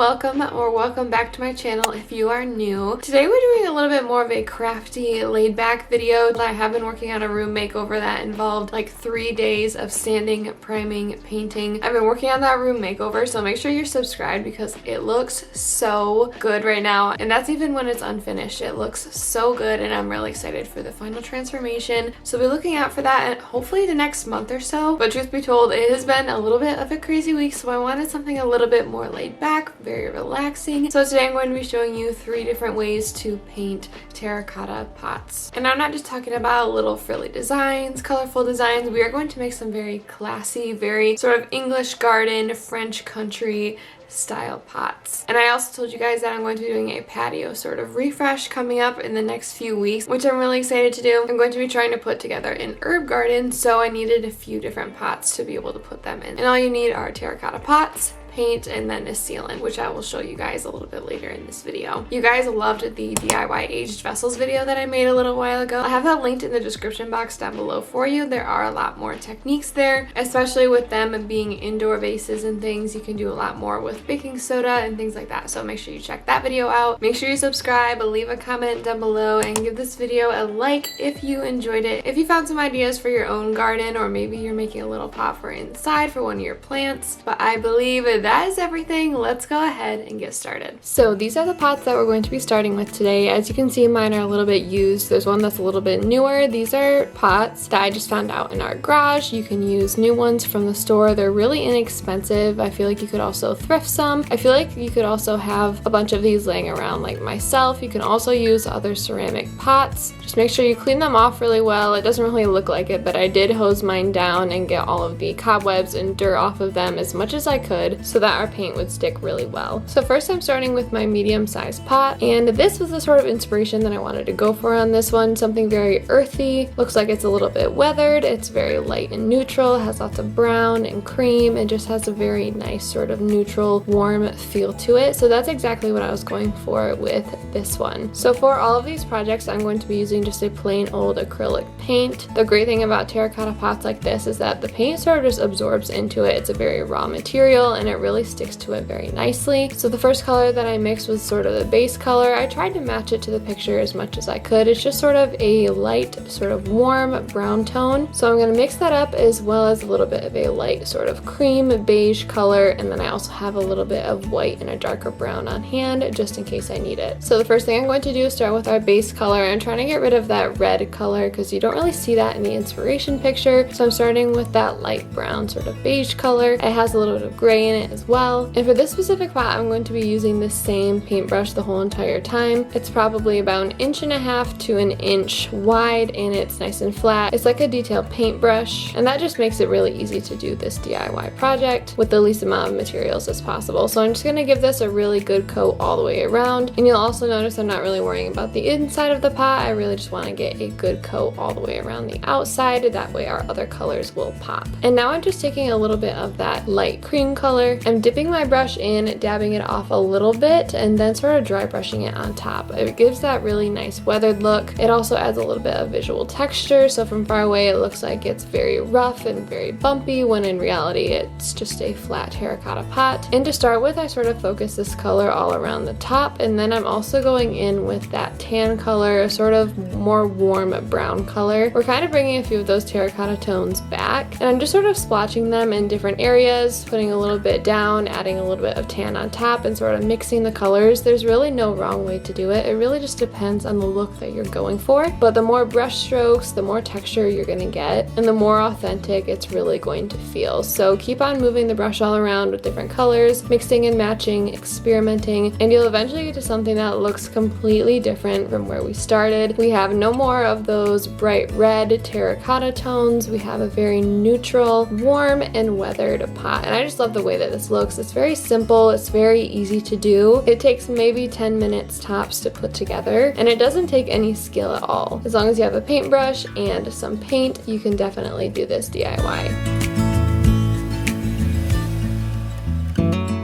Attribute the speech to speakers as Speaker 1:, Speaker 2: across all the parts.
Speaker 1: welcome back to my channel if you are new. Today we're doing a little bit more of a crafty, laid-back video. I have been working on a room makeover that involved like 3 days of sanding, priming, painting. I've been working on that room makeover, so make sure you're subscribed because it looks so good right now, and that's even when it's unfinished. It looks so good, and I'm really excited for the final transformation. So we'll be looking out for that hopefully the next month or so. But truth be told, it has been a little bit of a crazy week, so I wanted something a little bit more laid back, very relaxing. So today I'm going to be showing you 3 different ways to paint terracotta pots. And I'm not just talking about little frilly designs, colorful designs. We are going to make some very classy, very sort of English garden, French country style pots. And I also told you guys that I'm going to be doing a patio sort of refresh coming up in the next few weeks, which I'm really excited to do. I'm going to be trying to put together an herb garden, so I needed a few different pots to be able to put them in. And all you need are terracotta pots, paint, and then a sealant, which I will show you guys a little bit later in this video. You guys loved the DIY aged vessels video that I made a little while ago. I have that linked in the description box down below for you. There are a lot more techniques there, especially with them being indoor vases and things. You can do a lot more with baking soda and things like that, so make sure you check that video out. Make sure you subscribe, leave a comment down below, and give this video a like if you enjoyed it. If you found some ideas for your own garden, or maybe you're making a little pot for inside for one of your plants. But I believe that is everything. Let's go ahead and get started. So these are the pots that we're going to be starting with today. As you can see, mine are a little bit used. There's one that's a little bit newer. These are pots that I just found out in our garage. You can use new ones from the store. They're really inexpensive. I feel like you could also thrift some. I feel like you could also have a bunch of these laying around like myself. You can also use other ceramic pots. Just make sure you clean them off really well. It doesn't really look like it, but I did hose mine down and get all of the cobwebs and dirt off of them as much as I could, so that our paint would stick really well. So first I'm starting with my medium-sized pot, and this was the sort of inspiration that I wanted to go for on this one. Something very earthy. Looks like it's a little bit weathered. It's very light and neutral, has lots of brown and cream, and just has a very nice sort of neutral, warm feel to it. So that's exactly what I was going for with this one. So for all of these projects, I'm going to be using just a plain old acrylic paint. The great thing about terracotta pots like this is that the paint sort of just absorbs into it. It's a very raw material, and it really sticks to it very nicely. So the first color that I mixed was sort of the base color. I tried to match it to the picture as much as I could. It's just sort of a light, sort of warm brown tone. So I'm going to mix that up, as well as a little bit of a light sort of cream beige color, and then I also have a little bit of white and a darker brown on hand just in case I need it. So the first thing I'm going to do is start with our base color. I'm trying to get rid of that red color because you don't really see that in the inspiration picture. So I'm starting with that light brown sort of beige color. It has a little bit of gray in it as well. And for this specific pot, I'm going to be using the same paintbrush the whole entire time. It's probably about 1.5 inches to 1 inch wide, and it's nice and flat. It's like a detailed paintbrush, and that just makes it really easy to do this DIY project with the least amount of materials as possible. So I'm just going to give this a really good coat all the way around, and you'll also notice I'm not really worrying about the inside of the pot. I really just want to get a good coat all the way around the outside. That way our other colors will pop. And now I'm just taking a little bit of that light cream color. I'm dipping my brush in, dabbing it off a little bit, and then sort of dry brushing it on top. It gives that really nice weathered look. It also adds a little bit of visual texture, so from far away it looks like it's very rough and very bumpy, when in reality it's just a flat terracotta pot. And to start with, I sort of focus this color all around the top, and then I'm also going in with that tan color, a sort of more warm brown color. We're kind of bringing a few of those terracotta tones back, and I'm just sort of splotching them in different areas, putting a little bit down, adding a little bit of tan on top, and sort of mixing the colors. There's really no wrong way to do it. It really just depends on the look that you're going for. But the more brush strokes, the more texture you're going to get, and the more authentic it's really going to feel. So keep on moving the brush all around with different colors, mixing and matching, experimenting, and you'll eventually get to something that looks completely different from where we started. We have no more of those bright red terracotta tones. We have a very neutral, warm, and weathered pot, and I just love the way that this looks. It's very simple. It's very easy to do. It takes maybe 10 minutes tops to put together, and it doesn't take any skill at all. As long as you have a paintbrush and some paint, you can definitely do this DIY.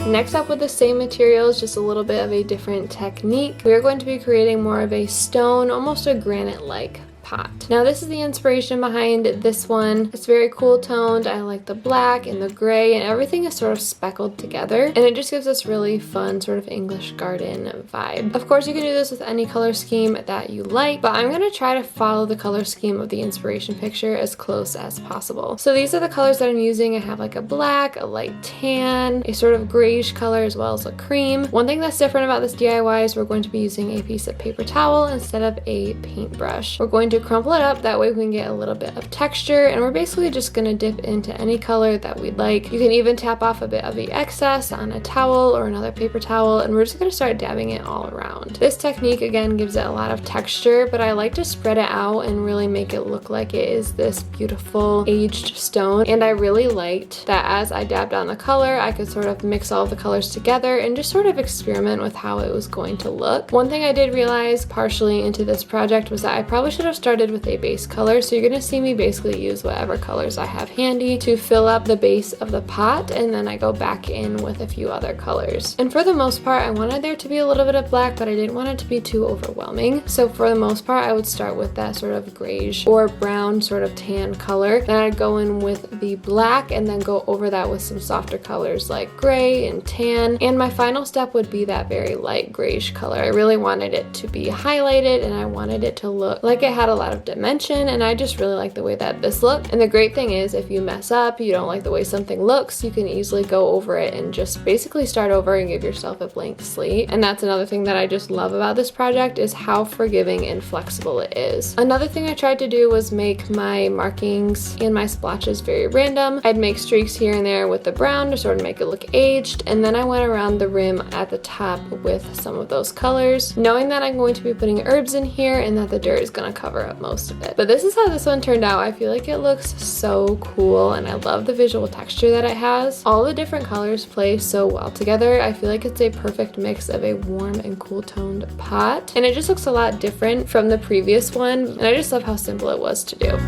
Speaker 1: Next up, with the same materials, just a little bit of a different technique, we are going to be creating more of a stone, almost a granite-like pot. Now this is the inspiration behind this one. It's very cool toned. I like the black and the gray, and everything is sort of speckled together, and it just gives this really fun sort of English garden vibe. Of course, you can do this with any color scheme that you like, but I'm gonna try to follow the color scheme of the inspiration picture as close as possible. So these are the colors that I'm using. I have like a black, a light tan, a sort of grayish color, as well as a cream. One thing that's different about this DIY is we're going to be using a piece of paper towel instead of a paintbrush. We're going to crumple it up, that way we can get a little bit of texture, and we're basically just gonna dip into any color that we'd like. You can even tap off a bit of the excess on a towel or another paper towel, and we're just gonna start dabbing it all around. This technique again gives it a lot of texture, but I like to spread it out and really make it look like it is this beautiful aged stone. And I really liked that as I dabbed on the color, I could sort of mix all of the colors together and just sort of experiment with how it was going to look. One thing I did realize partially into this project was that I probably should have started with a base color, so you're gonna see me basically use whatever colors I have handy to fill up the base of the pot, and then I go back in with a few other colors. And for the most part, I wanted there to be a little bit of black, but I didn't want it to be too overwhelming. So for the most part, I would start with that sort of grayish or brown sort of tan color. Then I'd go in with the black and then go over that with some softer colors like gray and tan. And my final step would be that very light grayish color. I really wanted it to be highlighted, and I wanted it to look like it had a lot of dimension, and I just really like the way that this looked. And the great thing is, if you mess up, you don't like the way something looks, you can easily go over it and just basically start over and give yourself a blank slate. And that's another thing that I just love about this project, is how forgiving and flexible it is. Another thing I tried to do was make my markings and my splotches very random. I'd make streaks here and there with the brown to sort of make it look aged, and then I went around the rim at the top with some of those colors, knowing that I'm going to be putting herbs in here and that the dirt is going to cover up most of it. But this is how this one turned out. I feel like it looks so cool, and I love the visual texture that it has. All the different colors play so well together. I feel like it's a perfect mix of a warm and cool toned pot, and it just looks a lot different from the previous one, and I just love how simple it was to do.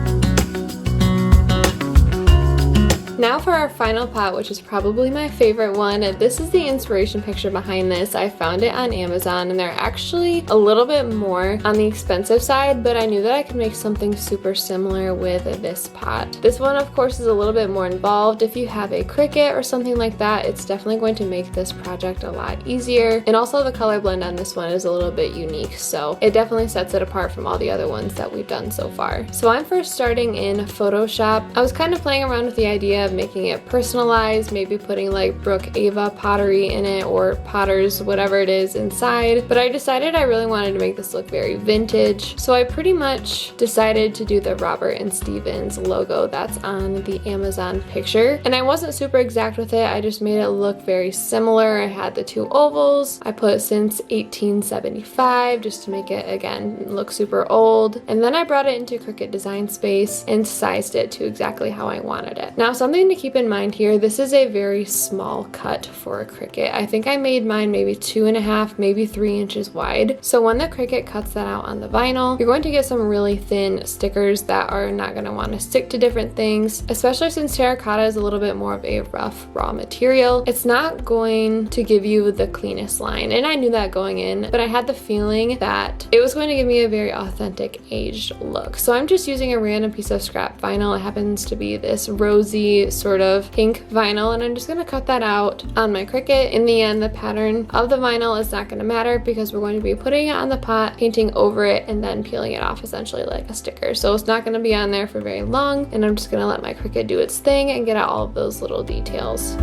Speaker 1: Now for our final pot, which is probably my favorite one. This is the inspiration picture behind this. I found it on Amazon, and they're actually a little bit more on the expensive side, but I knew that I could make something super similar with this pot. This one, of course, is a little bit more involved. If you have a Cricut or something like that, it's definitely going to make this project a lot easier. And also the color blend on this one is a little bit unique, so it definitely sets it apart from all the other ones that we've done so far. So I'm first starting in Photoshop. I was kind of playing around with the idea of making it personalized, maybe putting like Brooke Ava pottery in it, or Potter's whatever it is inside, but I decided I really wanted to make this look very vintage, so I pretty much decided to do the Robert and Stevens logo that's on the Amazon picture. And I wasn't super exact with it, I just made it look very similar. I had the two ovals. I put since 1875 just to make it, again, look super old. And then I brought it into Cricut Design Space and sized it to exactly how I wanted it. Now, something to keep in mind here, this is a very small cut for a Cricut. I think I made mine maybe 2.5, maybe 3 inches wide. So when the Cricut cuts that out on the vinyl, you're going to get some really thin stickers that are not going to want to stick to different things, especially since terracotta is a little bit more of a rough, raw material. It's not going to give you the cleanest line, and I knew that going in, but I had the feeling that it was going to give me a very authentic aged look. So I'm just using a random piece of scrap vinyl. It happens to be this rosy sort of pink vinyl, and I'm just going to cut that out on my Cricut. In the end, the pattern of the vinyl is not going to matter because we're going to be putting it on the pot, painting over it, and then peeling it off essentially like a sticker. So it's not going to be on there for very long, and I'm just going to let my Cricut do its thing and get out all of those little details.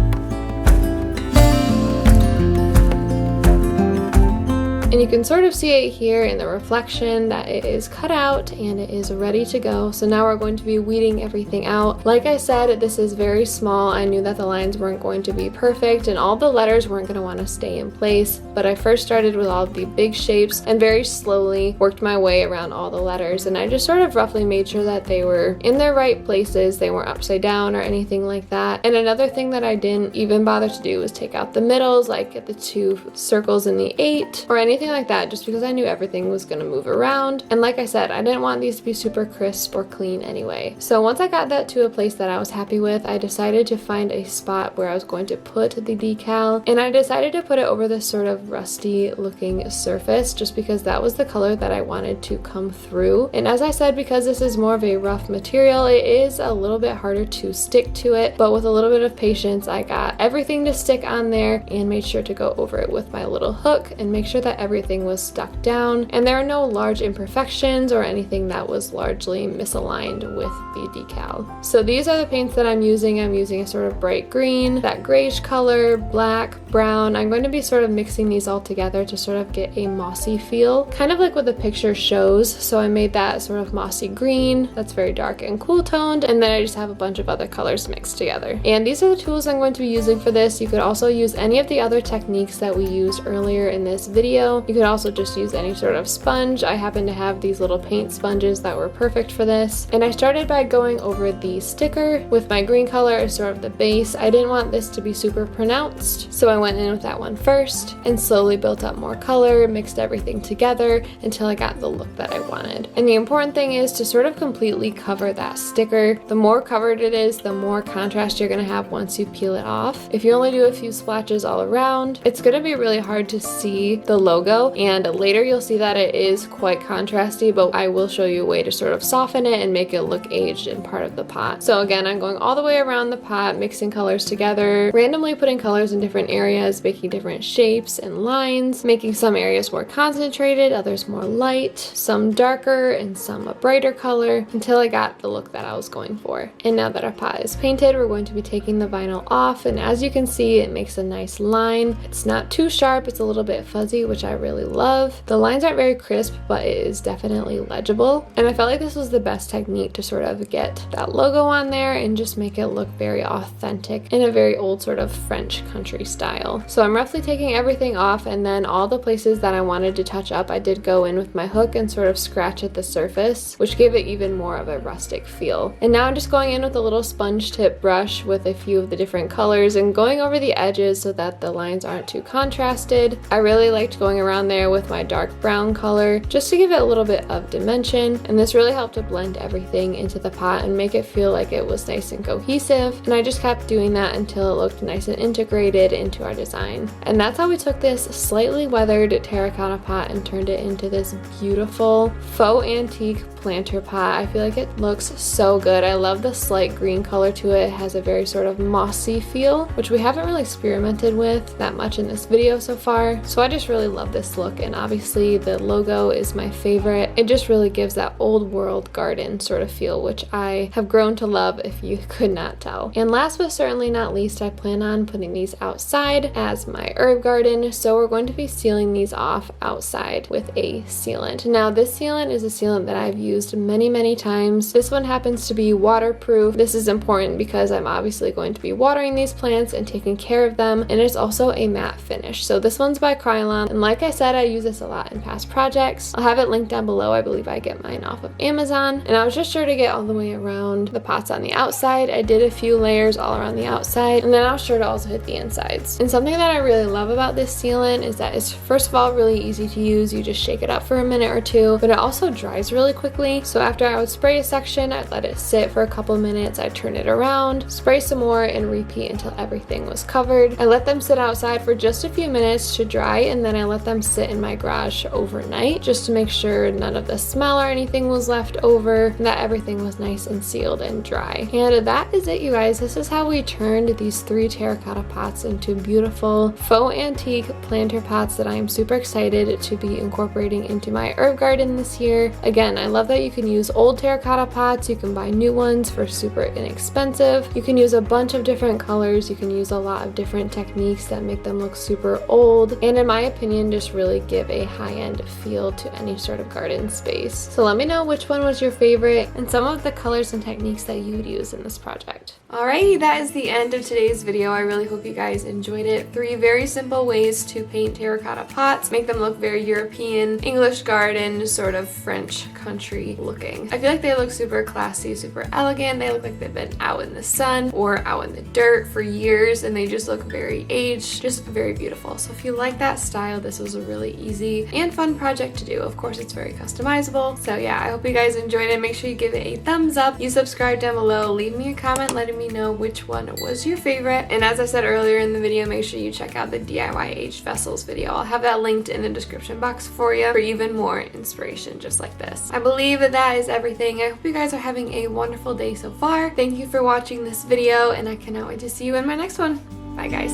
Speaker 1: And you can sort of see it here in the reflection that it is cut out and it is ready to go. So now we're going to be weeding everything out. Like I said, this is very small. I knew that the lines weren't going to be perfect and all the letters weren't going to want to stay in place. But I first started with all the big shapes and very slowly worked my way around all the letters. And I just sort of roughly made sure that they were in their right places. They weren't upside down or anything like that. And another thing that I didn't even bother to do was take out the middles, like at the 2 circles in the 8 or anything anything like that, just because I knew everything was going to move around. And like I said, I didn't want these to be super crisp or clean anyway. So once I got that to a place that I was happy with, I decided to find a spot where I was going to put the decal, and I decided to put it over this sort of rusty looking surface just because that was the color that I wanted to come through. And as I said, because this is more of a rough material, it is a little bit harder to stick to it, but with a little bit of patience, I got everything to stick on there and made sure to go over it with my little hook and make sure that everything was stuck down and there are no large imperfections or anything that was largely misaligned with the decal. So these are the paints that I'm using. I'm using a sort of bright green, that grayish color, black, brown. I'm going to be sort of mixing these all together to sort of get a mossy feel, kind of like what the picture shows. So I made that sort of mossy green that's very dark and cool toned, and then I just have a bunch of other colors mixed together. And these are the tools I'm going to be using for this. You could also use any of the other techniques that we used earlier in this video. You could also just use any sort of sponge. I happen to have these little paint sponges that were perfect for this. And I started by going over the sticker with my green color as sort of the base. I didn't want this to be super pronounced, so I went in with that one first and slowly built up more color, mixed everything together until I got the look that I wanted. And the important thing is to sort of completely cover that sticker. The more covered it is, the more contrast you're going to have once you peel it off. If you only do a few splashes all around, it's going to be really hard to see the logo, and later you'll see that it is quite contrasty, but I will show you a way to sort of soften it and make it look aged in part of the pot. So again, I'm going all the way around the pot, mixing colors together, randomly putting colors in different areas, making different shapes and lines, making some areas more concentrated, others more light, some darker and some a brighter color, until I got the look that I was going for. And now that our pot is painted, we're going to be taking the vinyl off, and as you can see, it makes a nice line. It's not too sharp, it's a little bit fuzzy, which I really love. The lines aren't very crisp, but it is definitely legible, and I felt like this was the best technique to sort of get that logo on there and just make it look very authentic in a very old sort of French country style. So I'm roughly taking everything off, and then all the places that I wanted to touch up, I did go in with my hook and sort of scratch at the surface, which gave it even more of a rustic feel. And now I'm just going in with a little sponge tip brush with a few of the different colors and going over the edges so that the lines aren't too contrasted. I really liked going around there with my dark brown color just to give it a little bit of dimension, and this really helped to blend everything into the pot and make it feel like it was nice and cohesive. And I just kept doing that until it looked nice and integrated into our design. And that's how we took this slightly weathered terracotta pot and turned it into this beautiful faux antique planter pot. I feel like it looks so good. I love the slight green color to it. It has a very sort of mossy feel, which we haven't really experimented with that much in this video so far. So I just really love this look, and obviously the logo is my favorite. It just really gives that old world garden sort of feel, which I have grown to love if you could not tell. And last but certainly not least, I plan on putting these outside as my herb garden. So we're going to be sealing these off outside with a sealant. Now this sealant is a sealant that I've used many times. This one happens to be waterproof. This is important because I'm obviously going to be watering these plants and taking care of them, and it's also a matte finish. So this one's by Acrylic, and like I said, I use this a lot in past projects. I'll have it linked down below. I believe I get mine off of Amazon, and I was just sure to get all the way around the pots on the outside. I did a few layers all around the outside, and then I was sure to also hit the insides. And something that I really love about this sealant is that it's first of all really easy to use. You just shake it up for a minute or two, but it also dries really quickly. So after I would spray a section, I'd let it sit for a couple minutes, I'd turn it around, spray some more, and repeat until everything was covered. I let them sit outside for just a few minutes to dry, and then I let them sit in my garage overnight just to make sure none of the smell or anything was left over, and that everything was nice and sealed and dry. And that is it, you guys. This is how we turned these 3 terracotta pots into beautiful faux antique planter pots that I am super excited to be incorporating into my herb garden this year. Again, I love that you can use old terracotta pots, you can buy new ones for super inexpensive, you can use a bunch of different colors, you can use a lot of different techniques that make them look super old, and in my opinion just really give a high-end feel to any sort of garden space. So let me know which one was your favorite and some of the colors and techniques that you would use in this project. Alrighty, that is the end of today's video. I really hope you guys enjoyed it. 3 very simple ways to paint terracotta pots, make them look very European, English garden, sort of French country country looking. I feel like they look super classy, super elegant. They look like they've been out in the sun or out in the dirt for years, and they just look very aged, just very beautiful. So if you like that style, this was a really easy and fun project to do. Of course, it's very customizable. So yeah, I hope you guys enjoyed it. Make sure you give it a thumbs up. You subscribe down below. Leave me a comment letting me know which one was your favorite. And as I said earlier in the video, make sure you check out the DIY aged vessels video. I'll have that linked in the description box for you for even more inspiration just like this. I believe that is everything. I hope you guys are having a wonderful day so far. Thank you for watching this video, and I cannot wait to see you in my next one. Bye guys.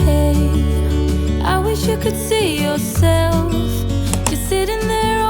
Speaker 2: Hey, I wish you could see yourself just sitting there